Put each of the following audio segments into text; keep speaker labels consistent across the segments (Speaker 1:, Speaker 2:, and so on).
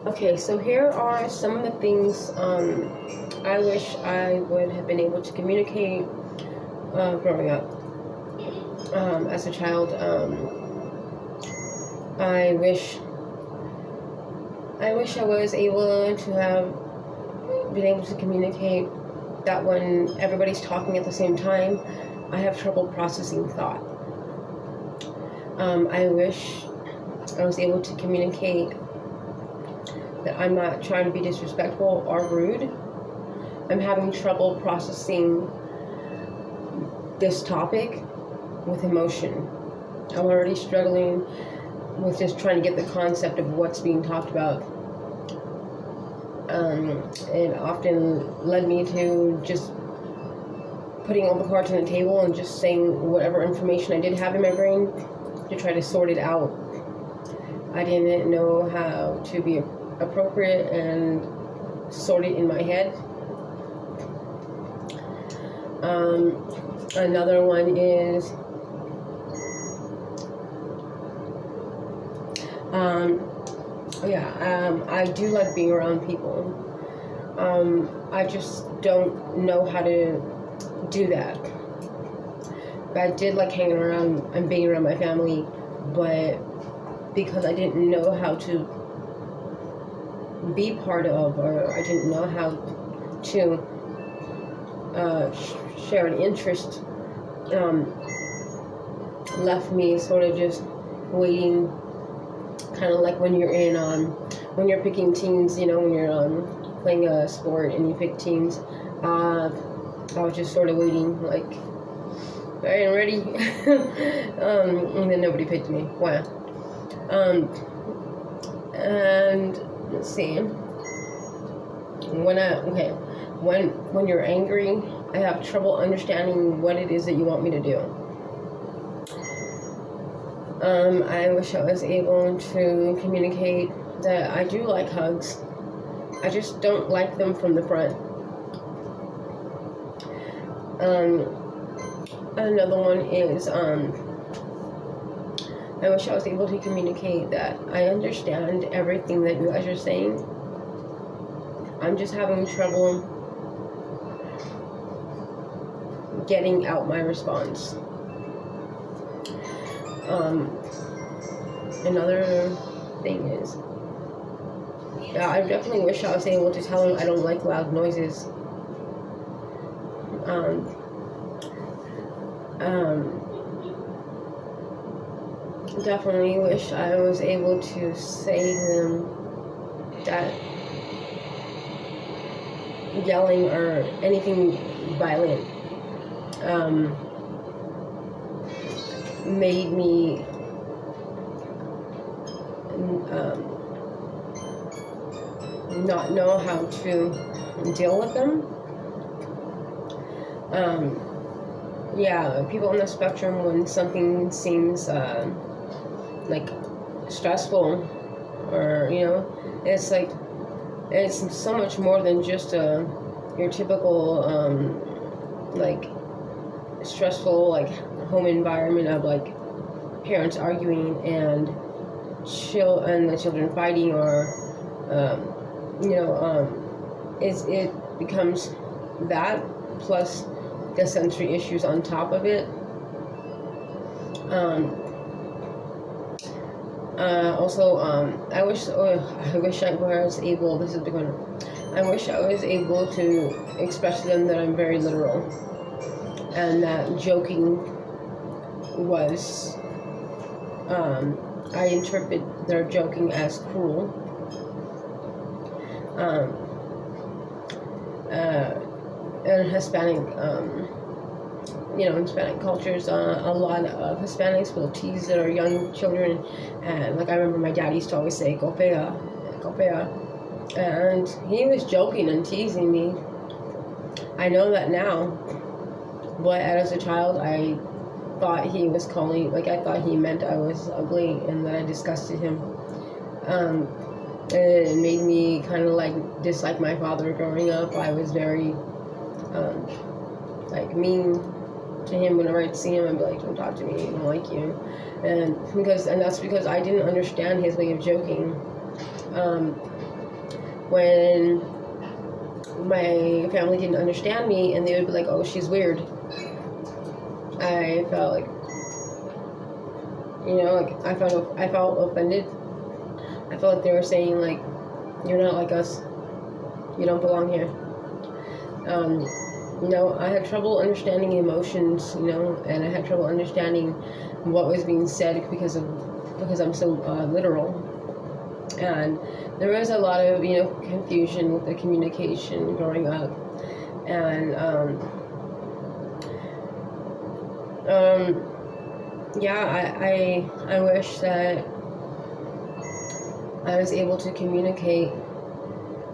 Speaker 1: Okay, so here are some of the things I wish I would have been able to communicate growing up. As a child, I wish I was able to have been able to communicate that when everybody's talking at the same time, I have trouble processing thought. I wish I was able to communicate that I'm not trying to be disrespectful or rude. I'm having trouble processing this topic with emotion. I'm already struggling with just trying to get the concept of what's being talked about. It often led me to just putting all the cards on the table and just saying whatever information I did have in my brain to try to sort it out. I didn't know how to be appropriate and sort it in my head. Another one is I do like being around people. I just don't know how to do that. I did like hanging around and being around my family, but because I didn't know how to be part of, or I didn't know how to share an interest, left me sort of just waiting, kind of like when you're in when you're picking teams, when you're playing a sport and you pick teams. I was just sort of waiting, like, all right, I'm ready. And then nobody picked me. Wow. And let's see. When you're angry, I have trouble understanding what it is that you want me to do. I wish I was able to communicate that I do like hugs. I just don't like them from the front. Another one is I wish I was able to communicate that I understand everything that you guys are saying. I'm just having trouble getting out my response. Another thing is, I definitely wish I was able to tell him I don't like loud noises. Definitely wish I was able to say to them that yelling or anything violent made me not know how to deal with them. People on the spectrum, when something seems like stressful, or it's like it's so much more than just your typical like stressful like home environment of like parents arguing and the children fighting, or it becomes that plus the sensory issues on top of it. I wish I was able. This is a big one. I wish I was able to express to them that I'm very literal, and that joking was. I interpret their joking as cruel. In Hispanic, in Hispanic cultures, a lot of Hispanics will tease their young children, and like I remember my dad used to always say "copea," and he was joking and teasing me. I know that now, but as a child, I thought he was calling, like I thought he meant I was ugly and that I disgusted him. It made me kind of like dislike my father growing up. I was very mean to him. Whenever I'd see him, I'd be like, don't talk to me, I don't like you. And that's because I didn't understand his way of joking. when my family didn't understand me, and they would be like, "Oh, she's weird." I felt like, I felt offended. I felt like they were saying, like, "You're not like us. You don't belong here." I had trouble understanding emotions, and I had trouble understanding what was being said because I'm so literal. And there was a lot of, confusion with the communication growing up. And, I wish that I was able to communicate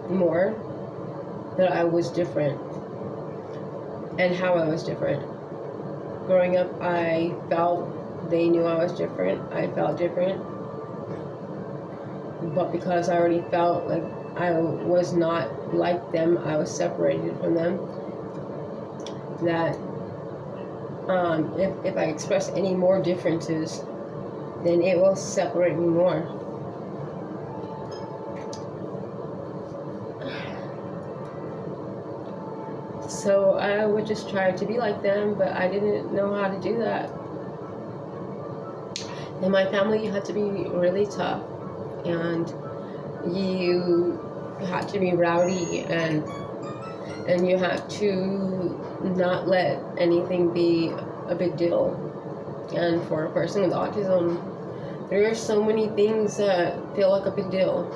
Speaker 1: more, that I was different, and how I was different. Growing up, I felt they knew I was different. I felt different. But because I already felt like I was not like them, I was separated from them, that if I express any more differences, then it will separate me more. So I would just try to be like them, but I didn't know how to do that. And my family had to be really tough, and you had to be rowdy, and you had to not let anything be a big deal. And for a person with autism, there are so many things that feel like a big deal.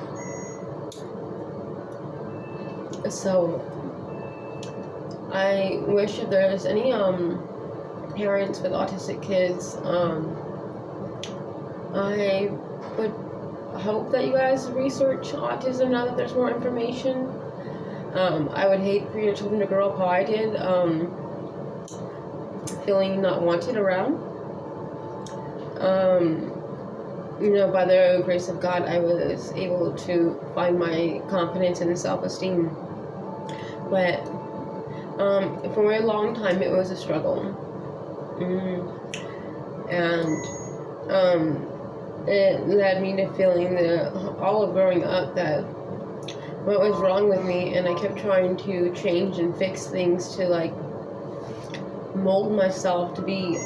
Speaker 1: So I wish if there's any parents with autistic kids, I would hope that you guys research autism now that there's more information. I would hate for your children to grow up how I did, feeling not wanted around. By the grace of God, I was able to find my confidence and self-esteem. But for a long time, it was a struggle. And it led me to feeling that all of growing up that what was wrong with me, and I kept trying to change and fix things to like mold myself to be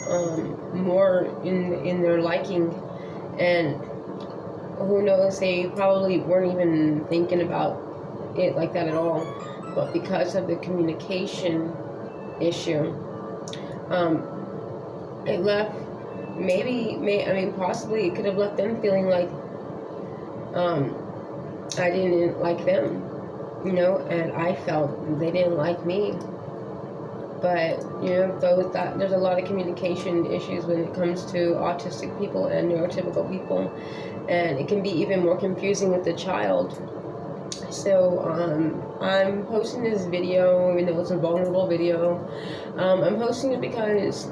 Speaker 1: more in their liking. And who knows, they probably weren't even thinking about it like that at all, but because of the communication issue, it left possibly it could have left them feeling like I didn't like them, and I felt they didn't like me. But there's a lot of communication issues when it comes to autistic people and neurotypical people, and it can be even more confusing with the child. So I'm posting this video, even though it's a vulnerable video. I'm posting it because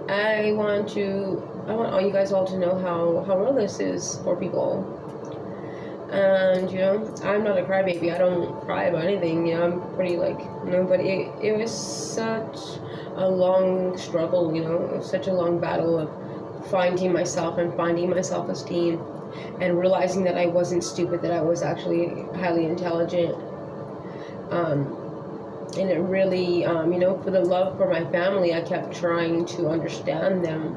Speaker 1: I want all you guys all to know how real this is for people. And I'm not a crybaby. I don't cry about anything. I'm pretty but it was such a long struggle. It was such a long battle of finding myself and finding my self-esteem, and realizing that I wasn't stupid, that I was actually highly intelligent. And it really, for the love for my family, I kept trying to understand them.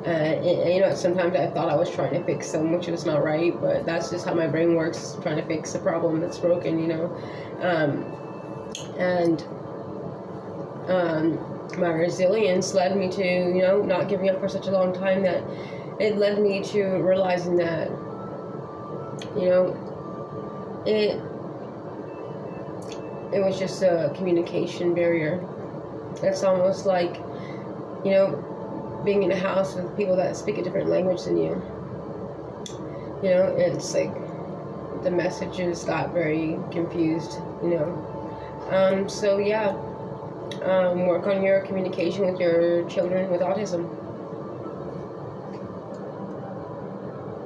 Speaker 1: And sometimes I thought I was trying to fix them, which was not right, but that's just how my brain works, trying to fix a problem that's broken, my resilience led me to, not giving up for such a long time, that it led me to realizing that, it was just a communication barrier. It's almost like, being in a house with people that speak a different language than you. It's like the messages got very confused, So yeah, work on your communication with your children with autism.